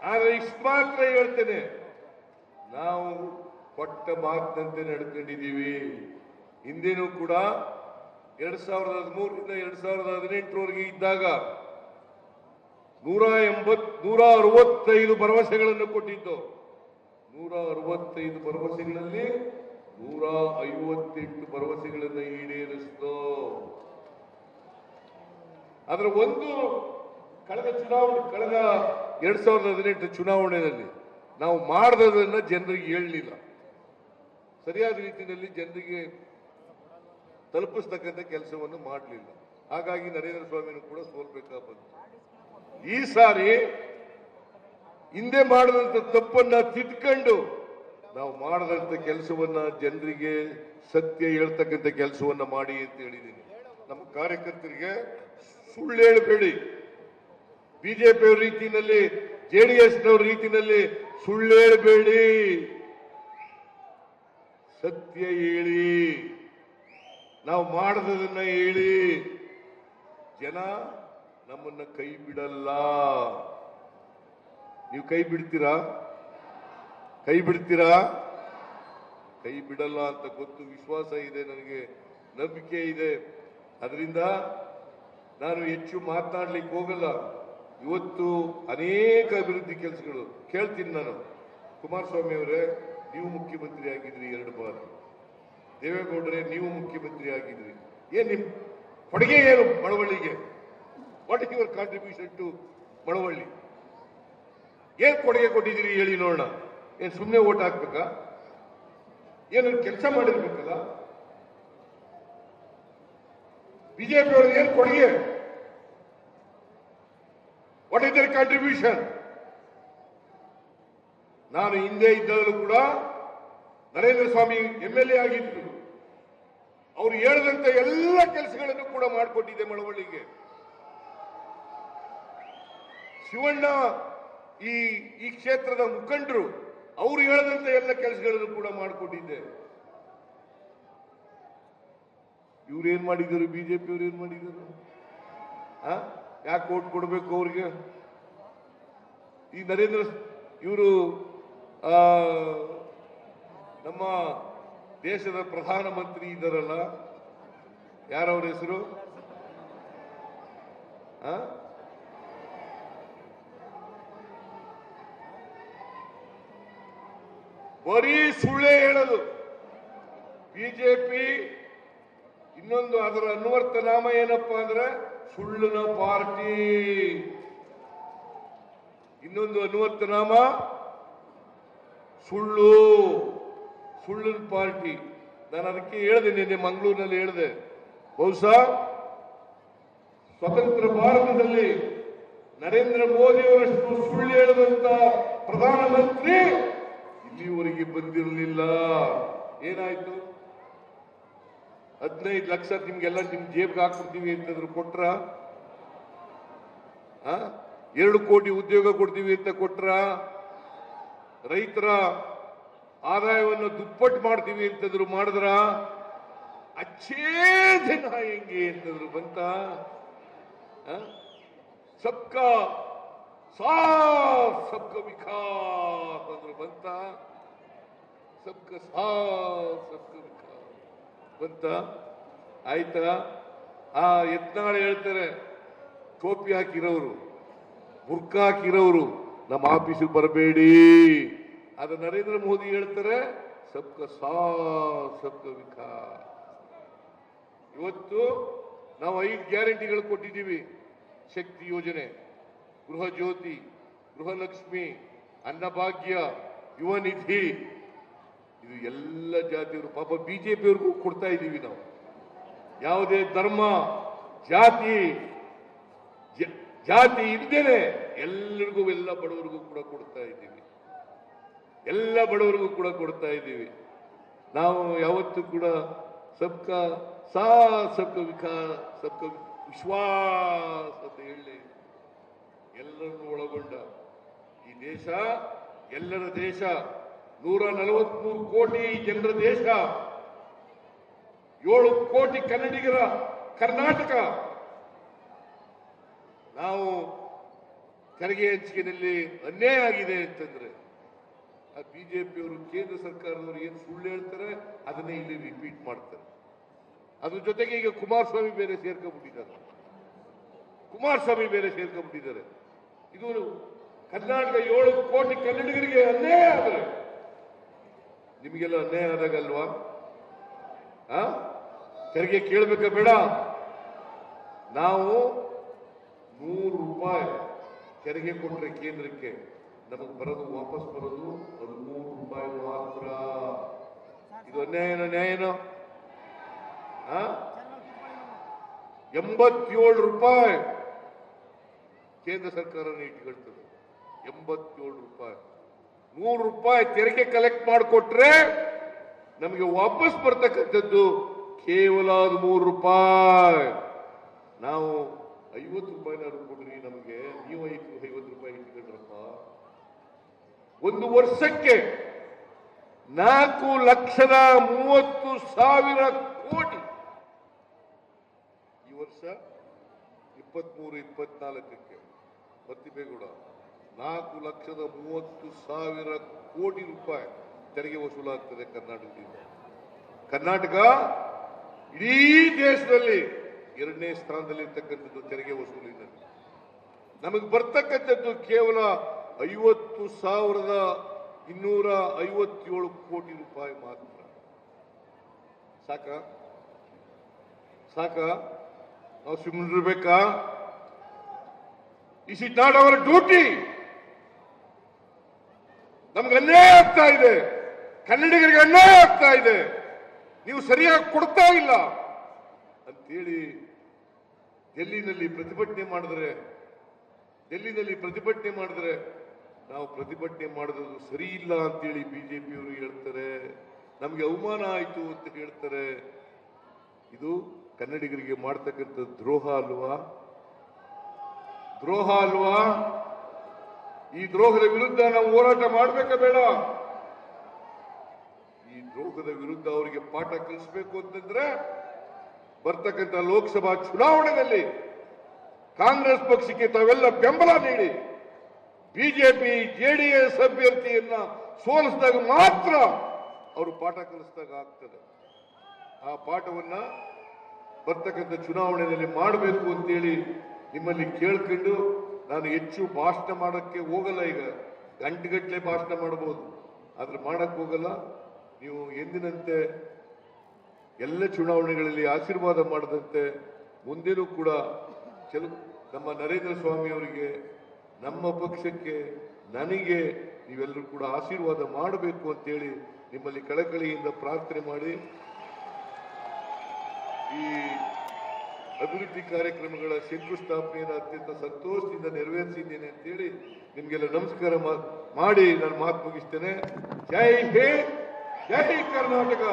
ಆದ್ರೆ ಇಷ್ಟು ಮಾತ್ರ ಹೇಳ್ತೇನೆ, ನಾವು ಕೊಟ್ಟ ಮಾತಿನಂತೆ ನಡ್ಕೊಂಡಿದ್ದೀವಿ. ಹಿಂದೇನೂ ಕೂಡ 2013ರಿಂದ 2018ರವರೆಗೆ ಇದ್ದಾಗ 165 ಭರವಸೆಗಳನ್ನು ಕೊಟ್ಟಿದ್ದು. 165 ಭರವಸೆಗಳಲ್ಲಿ 158 ಭರವಸೆಗಳನ್ನು ಈಡೇರಿಸಿತು. ಅದರ ಒಂದು ಕಳೆದ 2018 ಚುನಾವಣೆಯಲ್ಲಿ ನಾವು ಮಾಡದನ್ನ ಜನರಿಗೆ ಹೇಳಲಿಲ್ಲ, ಸರಿಯಾದ ರೀತಿಯಲ್ಲಿ ಜನರಿಗೆ ತಲುಪಿಸ್ತಕ್ಕಂಥ ಕೆಲಸವನ್ನು ಮಾಡಲಿಲ್ಲ. ಹಾಗಾಗಿ ನರೇಂದ್ರ ಸ್ವಾಮಿನೂ ಕೂಡ ಸೋಲ್ಬೇಕಾ ಬಂತು. ಈ ಸಾರಿ ಹಿಂದೆ ಮಾಡದಂತ ತಪ್ಪನ್ನ ತಿದ್ಕೊಂಡು ನಾವು ಮಾಡದಂತ ಕೆಲಸವನ್ನ ಜನರಿಗೆ ಸತ್ಯ ಹೇಳ್ತಕ್ಕಂಥ ಕೆಲಸವನ್ನ ಮಾಡಿ ಅಂತ ಹೇಳಿದ್ದೀನಿ. ನಮ್ಮ ಕಾರ್ಯಕರ್ತರಿಗೆ ಸುಳ್ಳು ಹೇಳಬೇಡಿ. ಬಿಜೆಪಿಯವರ ರೀತಿಯಲ್ಲಿ, ಜೆಡಿಎಸ್ನವ್ರ ರೀತಿಯಲ್ಲಿ ಸುಳ್ಳು ಹೇಳಬೇಡಿ, ಸತ್ಯ ಹೇಳಿ, ನಾವು ಮಾಡದನ್ನ ಹೇಳಿ. ಜನ ನಮ್ಮನ್ನ ಕೈ ಬಿಡಲ್ಲ. ನೀವು ಕೈ ಬಿಡ್ತೀರಾ? ಕೈ ಬಿಡ್ತೀರಾ? ಕೈ ಬಿಡಲ್ಲ ಅಂತ ಗೊತ್ತು, ವಿಶ್ವಾಸ ಇದೆ, ನನಗೆ ನಂಬಿಕೆ ಇದೆ. ಅದರಿಂದ ನಾನು ಹೆಚ್ಚು ಮಾತನಾಡ್ಲಿಕ್ಕೆ ಹೋಗಲ್ಲ. ಇವತ್ತು ಅನೇಕ ಅಭಿವೃದ್ಧಿ ಕೆಲಸಗಳು ಕೇಳ್ತೀನಿ ನಾನು. ಕುಮಾರಸ್ವಾಮಿ ಅವರೇ, ನೀವು ಮುಖ್ಯಮಂತ್ರಿ ಆಗಿದ್ರಿ 2 ಬಾರಿ, ದೇವೇಗೌಡರೇ ನೀವು ಮುಖ್ಯಮಂತ್ರಿ ಆಗಿದ್ರಿ, ಏನ್ ನಿಮ್ ಕೊಡುಗೆ ಏನು ಮಳವಳ್ಳಿಗೆ? What is your contribution to Malavalli? ಏನ್ ಕೊಡುಗೆ ಕೊಟ್ಟಿದ್ದೀರಿ ಹೇಳಿ ನೋಡೋಣ. ಏನ್ ಸುಮ್ಮನೆ ಓಟ್ ಹಾಕ್ಬೇಕಾ? ಏನು ಕೆಲಸ ಮಾಡಿರ್ಬೇಕಲ್ಲ. ಬಿಜೆಪಿ ಅವ್ರಿಗೆ ಏನ್ ಕೊಡುಗೆ? What is their contribution? ನಾನು ಹಿಂದೆ ಇದ್ದಾಗಲೂ ಕೂಡ ನರೇಂದ್ರ ಸ್ವಾಮಿ MLA ಆಗಿದ್ರು. ಅವ್ರು ಹೇಳಿದಂತ ಎಲ್ಲ ಕೆಲಸಗಳನ್ನು ಕೂಡ ಮಾಡಿಕೊಟ್ಟಿದ್ದೆ ಮಳವಳ್ಳಿಗೆ. ಶಿವಣ್ಣ ಈ ಕ್ಷೇತ್ರದ ಮುಖಂಡರು, ಅವರು ಹೇಳಿದಂತ ಎಲ್ಲ ಕೆಲಸಗಳನ್ನು ಕೂಡ ಮಾಡಿಕೊಟ್ಟಿದ್ದೆ. ಇವ್ರೇನ್ ಮಾಡಿದರು? ಬಿಜೆಪಿ ಅವ್ರು ಏನ್ ಮಾಡಿದರು? ಯಾಕೆ ಓಟ್ ಕೊಡ್ಬೇಕು ಅವ್ರಿಗೆ? ಈ ನರೇಂದ್ರ ಇವರು ನಮ್ಮ ದೇಶದ ಪ್ರಧಾನಮಂತ್ರಿ ಇದ್ದಾರಲ್ಲ, ಯಾರವ್ರ ಹೆಸರು? ಬರೀ ಸುಳ್ಳೇ ಹೇಳೋದು ಬಿಜೆಪಿ. ಇನ್ನೊಂದು ಅದರ ಅನ್ವರ್ಥ ನಾಮ ಏನಪ್ಪಾ ಅಂದ್ರೆ ಸುಳ್ಳಿನ ಪಾರ್ಟಿ. ಇನ್ನೊಂದು ಅನ್ವರ್ಥ ನಾಮ ಸುಳ್ಳಿನ ಪಾರ್ಟಿ. ನಾನು ಅದಕ್ಕೆ ಹೇಳಿದೆ, ನಿನ್ನೆ ಮಂಗಳೂರಿನಲ್ಲಿ ಹೇಳಿದೆ, ಬಹುಶಃ ಸ್ವತಂತ್ರ ಭಾರತದಲ್ಲಿ ನರೇಂದ್ರ ಮೋದಿ ಅವರಷ್ಟು ಸುಳ್ಳು ಹೇಳದಂತ ಪ್ರಧಾನಮಂತ್ರಿ ಇಲ್ಲಿವರೆಗೆ ಬಂದಿರಲಿಲ್ಲ. ಏನಾಯ್ತು? 15 ಲಕ್ಷ ನಿಮ್ಗೆಲ್ಲ ನಿಮ್ ಜೇಬ್ಗೆ ಹಾಕ್ಬಿಡ್ತೀವಿ ಅಂತಂದ್ರು ಕೊಟ್ರ? 2 ಕೋಟಿ ಉದ್ಯೋಗ ಕೊಡ್ತೀವಿ ಅಂತ ಕೊಟ್ರ? ರೈತರ ಆದಾಯವನ್ನು ದುಪ್ಪಟ್ಟು ಮಾಡ್ತೀವಿ ಅಂತಂದ್ರು ಮಾಡಿದ್ರ? ಅಚ್ಚೇ ದಿನ ಹೆಂಗೆ ಅಂತಂದ್ರು ಬಂತ? ಸಬ್ಕಾ ಸಾಥ್ ಸಬ್ಕಾ ವಿಕಾಸ್ ಅಂದ್ರು ಬಂತ? ಸಬ್ಕಾ ಸಾಥ್ ಸಬ್ಕಾ ವಿಕಾಸ್ ಬಂತ? ಆಯ್ತಾ? ಯತ್ನಾಳ್ ಹೇಳ್ತಾರೆ, ಟೋಪಿ ಹಾಕಿರೋರು, ಬುರ್ಕಾ ಹಾಕಿರೋರು ನಮ್ಮ ಆಫೀಸಿಗೆ ಬರಬೇಡಿ. ಅದು ನರೇಂದ್ರ ಮೋದಿ ಹೇಳ್ತಾರೆ, ಸಬ್ಕಾ ಸಾಥ್ ಸಬ್ಕಾ ವಿಕಾಸ್. ಇವತ್ತು ನಾವು 5 ಗ್ಯಾರಂಟಿಗಳು ಕೊಟ್ಟಿದ್ದೀವಿ. ಶಕ್ತಿ ಯೋಜನೆ, ಗೃಹ ಜ್ಯೋತಿ, ಗೃಹಲಕ್ಷ್ಮಿ, ಅನ್ನಭಾಗ್ಯ, ಯುವ ನಿಧಿ, ಇದು ಎಲ್ಲ ಜಾತಿಯವರು, ಪಾಪ ಬಿಜೆಪಿಯವ್ರಿಗೂ ಕೊಡ್ತಾ ಇದ್ದೀವಿ ನಾವು. ಯಾವುದೇ ಧರ್ಮ ಜಾತಿ ಇದ್ದೇನೆ ಎಲ್ಲರಿಗೂ, ಎಲ್ಲ ಬಡವರಿಗೂ ಕೂಡ ಕೊಡ್ತಾ ಇದ್ದೀವಿ. ಎಲ್ಲ ಬಡವರಿಗೂ ಕೂಡ ಕೊಡ್ತಾ ಇದ್ದೀವಿ. ನಾವು ಯಾವತ್ತೂ ಕೂಡ ಸಬ್ಕಾ ಸಾಥ್ ಸಬ್ಕಾ ವಿಕಾಸ್ ಸಬ್ಕಾ ವಿಶ್ವಾಸ್ ಅಂತ ಹೇಳಿ ಎಲ್ಲರನ್ನು ಒಳಗೊಂಡ ಈ ದೇಶ ಎಲ್ಲರ ದೇಶ, 143 ಕೋಟಿ ಜನರ ದೇಶ, 7 ಕೋಟಿ ಕನ್ನಡಿಗರ ಕರ್ನಾಟಕ. ನಾವು ತೆರಿಗೆ ಹಂಚಿಕೆಯಲ್ಲಿ ಅನ್ಯಾಯ ಆಗಿದೆ ಅಂತಂದ್ರೆ ಆ ಬಿಜೆಪಿಯವರು, ಕೇಂದ್ರ ಸರ್ಕಾರದವರು ಏನು ಸುಳ್ಳು ಹೇಳ್ತಾರೆ ಅದನ್ನೇ ಇಲ್ಲಿ ರಿಪೀಟ್ ಮಾಡ್ತಾರೆ. ಅದ್ರ ಜೊತೆಗೆ ಈಗ ಕುಮಾರಸ್ವಾಮಿ ಬೇರೆ ಸೇರ್ಕೊಂಡ್ಬಿಟ್ಟಿದ್ದಾರೆ. ಇದು ಕರ್ನಾಟಕ 7 ಕೋಟಿ ಕನ್ನಡಿಗರಿಗೆ ಅನ್ಯಾಯ ಆದರೆ ನಿಮಗೆಲ್ಲ ಅನ್ಯಾಯ ಆದಾಗಲ್ವಾ? ತೆರಿಗೆ ಕೇಳಬೇಕಾ ಬೇಡ? ನಾವು 100 ರೂಪಾಯಿ ತೆರಿಗೆ ಕೊಟ್ಟರೆ ಕೇಂದ್ರಕ್ಕೆ ನಮಗೆ ವಾಪಸ್ ಬರೋದು ಅದು 3 ರೂಪಾಯಿ ಮಾತ್ರ. ಇದು ನ್ಯಾಯನೋ? 87 ರೂಪಾಯಿ ಕೇಂದ್ರ ಸರ್ಕಾರ ಇಟ್ಕೊಳ್ತದೆ. 87 ರೂಪಾಯಿ. 100 ರೂಪಾಯಿ ತೆರಿಗೆ ಕಲೆಕ್ಟ್ ಮಾಡಿಕೊಟ್ರೆ ನಮಗೆ ವಾಪಸ್ ಬರ್ತಕ್ಕಂಥದ್ದು ಕೇವಲ 3 ರೂಪಾಯಿ. ನಾವು 50 ರೂಪಾಯಿನಾದ್ರು ಕೊಡ್ರಿ ನಮಗೆ, ನೀವು 50 ರೂಪಾಯಿ ಇಟ್ಕೊಂಡ್ರಪ್ಪ. ಒಂದು ವರ್ಷಕ್ಕೆ 4,30,000 ಕೋಟಿ. ಈ ವರ್ಷ 23-24ಕ್ಕೆ ಮತ್ತಿಬೇಗೌಡ 4,30,000 ಕೋಟಿ ರೂಪಾಯಿ ತೆರಿಗೆ ವಸೂಲಾಗ್ತದೆ ಕರ್ನಾಟಕದಿಂದ. ಕರ್ನಾಟಕ ಇಡೀ ದೇಶದಲ್ಲಿ 2ನೇ ಸ್ಥಾನದಲ್ಲಿರ್ತಕ್ಕಂಥದ್ದು ತೆರಿಗೆ ವಸೂಲಿನಲ್ಲಿ. ನಮಗೆ ಬರ್ತಕ್ಕಂಥದ್ದು ಕೇವಲ 50,257 ಕೋಟಿ ರೂಪಾಯಿ ಮಾತ್ರ. ಸಾಕ? ನಾವು ಸುಮ್ಮನಿರ್ಬೇಕಾ? Is it not our duty? ನಮ್ಗೆ ಅನ್ಯಾಯ ಆಗ್ತಾ ಇದೆ, ಕನ್ನಡಿಗರಿಗೆ ಅನ್ಯಾಯ ಆಗ್ತಾ ಇದೆ, ನೀವು ಸರಿಯಾಗಿ ಕೊಡ್ತಾ ಇಲ್ಲ ಅಂತೇಳಿ ಡೆಲ್ಲಿನಲ್ಲಿ ಪ್ರತಿಭಟನೆ ಮಾಡಿದ್ರೆ ನಾವು ಪ್ರತಿಭಟನೆ ಮಾಡೋದು ಸರಿ ಇಲ್ಲ ಅಂತೇಳಿ ಬಿಜೆಪಿಯವರು ಹೇಳ್ತಾರೆ. ನಮಗೆ ಅವಮಾನ ಆಯಿತು ಅಂತ ಹೇಳ್ತಾರೆ. ಇದು ಕನ್ನಡಿಗರಿಗೆ ಮಾಡ್ತಕ್ಕಂಥ ದ್ರೋಹ ಅಲ್ವಾ? ಈ ದ್ರೋಹದ ವಿರುದ್ಧ ನಾವು ಹೋರಾಟ ಮಾಡಬೇಕಾ ಬೇಡ? ಈ ದ್ರೋಹದ ವಿರುದ್ಧ ಅವರಿಗೆ ಪಾಠ ಕಲಿಸಬೇಕು ಅಂತಂದ್ರೆ ಬರ್ತಕ್ಕಂಥ ಲೋಕಸಭಾ ಚುನಾವಣೆಯಲ್ಲಿ ಕಾಂಗ್ರೆಸ್ ಪಕ್ಷಕ್ಕೆ ತಾವೆಲ್ಲ ಬೆಂಬಲ ನೀಡಿ ಬಿಜೆಪಿ ಜೆಡಿಎಸ್ ಅಭ್ಯರ್ಥಿಯನ್ನ ಸೋಲಿಸಿದಾಗ ಮಾತ್ರ ಅವರು ಪಾಠ ಕಲಿಸಿದಾಗ ಆಗ್ತದೆ. ಆ ಪಾಠವನ್ನ ಬರ್ತಕ್ಕಂಥ ಚುನಾವಣೆಯಲ್ಲಿ ಮಾಡಬೇಕು ಅಂತೇಳಿ ನಿಮ್ಮಲ್ಲಿ ಕೇಳ್ಕೊಂಡು ನಾನು ಹೆಚ್ಚು ಭಾಷಣ ಮಾಡೋಕ್ಕೆ ಹೋಗಲ್ಲ. ಈಗ ಗಂಟೆಗಟ್ಟಲೆ ಭಾಷಣ ಮಾಡಬಹುದು, ಆದ್ರೆ ಮಾಡಕ್ ಹೋಗಲ್ಲ. ನೀವು ಎಂದಿನಂತೆ ಎಲ್ಲ ಚುನಾವಣೆಗಳಲ್ಲಿ ಆಶೀರ್ವಾದ ಮಾಡದಂತೆ ಮುಂದೇನೂ ಕೂಡ ನಮ್ಮ ನರೇಂದ್ರ ಸ್ವಾಮಿ ಅವರಿಗೆ, ನಮ್ಮ ಪಕ್ಷಕ್ಕೆ, ನನಗೆ ನೀವೆಲ್ಲರೂ ಕೂಡ ಆಶೀರ್ವಾದ ಮಾಡಬೇಕು ಅಂತೇಳಿ ನಿಮ್ಮಲ್ಲಿ ಕಳಕಳಿಯಿಂದ ಪ್ರಾರ್ಥನೆ ಮಾಡಿ ಈ ಅಭಿವೃದ್ಧಿ ಕಾರ್ಯಕ್ರಮಗಳ ಶಂಕುಸ್ಥಾಪನೆಯನ್ನು ಅತ್ಯಂತ ಸಂತೋಷದಿಂದ ನೆರವೇರಿಸಿದ್ದೇನೆ ಅಂತೇಳಿ ನಿಮ್ಗೆಲ್ಲ ನಮಸ್ಕಾರ ಮಾಡಿ ನಾನು ಮಾತು ಮುಗಿಸ್ತೇನೆ. ಜೈ ಹಿಂದ್, ಜೈ ಕರ್ನಾಟಕ.